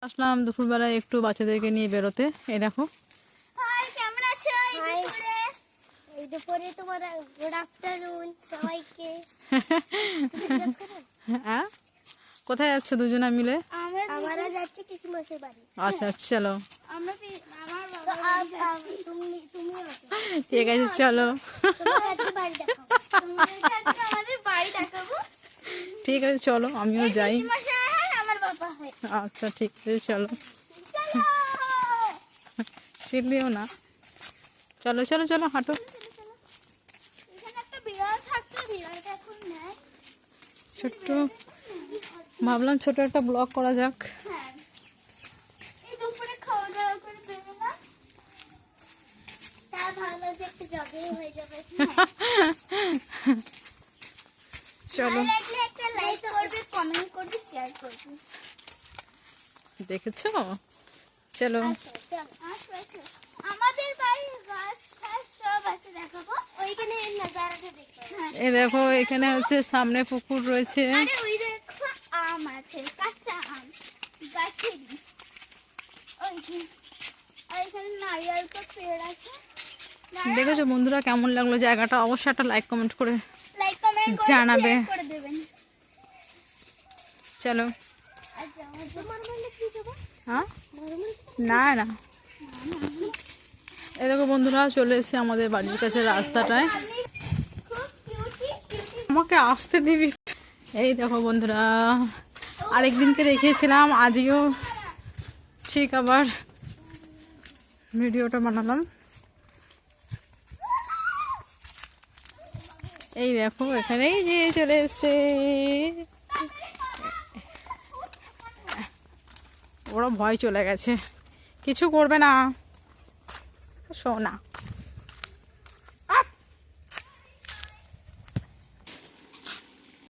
আসলাম দুপুরবেলায় একটু বাচ্চাদেরকে নিয়ে বেরোতে। এই দেখো হাই, কেমন আছো? এই দুপুরে তোমার গুড আফটারনুন সবাইকে। হ্যাঁ, কোথায় যাচ্ছ দুজনে মিলে? আমরা যাচ্ছি কিসমসের বাড়ি। আচ্ছা চলো, আমরা আমার বাবা তুমি ঠিক আছে চলো। আজকে বাড়ি দেখাবো। তোমাদেরকে আজকে আমাদের বাড়ি দেখাবো। ঠিক আছে চলো, আমিও যাই। মশাই হয় আমার বাবা হয়। আচ্ছা ঠিক আছে চলো, চলো চিল্লিও না, চলো চলো চলো হাঁটো। এখানে একটা বিড়াল থাকতো, বিড়ালটা এখন নেই। ছোট্ট ভাবলাম ছোট একটা ব্লগ করা যাক। হ্যাঁ, এই দুপুরে খাওয়া দাওয়া করে বেরোলাম, তা ভালো যে একটু জগিং হয়ে যাবে। চলো, ভালো লাগলে একটা লাইক করবে, কমেন্ট করবে, শেয়ার করবে। দেখেছো? চলো আচ্ছা চল, আসো। আমাদের বাড়ির গাছ ফাছ সব আছে, দেখাবো। ওইখানে নজারাটা দেখো। এই দেখো এখানে হচ্ছে সামনে পুকুর রয়েছে। আরে ওই দেখো আম আছে, কাঁচা আম গাছেরই। ওইখানে নারিয়েল তো পেড় আছে। দেখেছো বন্ধুরা কেমন লাগলো জায়গাটা? অবশ্যই একটা লাইক কমেন্ট করে লাইক কমেন্ট জানাবে। করে দেবেন। চলো। আচ্ছা, তোমার মনে কি যাবো? হ্যাঁ, না না, এই দেখো বন্ধুরা চলে এসেছে আমাদের বাড়ির কাছে রাস্তাটায়। খুব কিউটি। আমাকে আসতে দিবি? এই দেখো বন্ধুরা, আরেকদিনকে দেখিয়েছিলাম, আজকেও ঠিক আবার ভিডিওটা বানালাম। এই দেখো এখানেই যে চলে এসছে, ওরা ভয় চলে গেছে, কিছু করবে না, শোনা।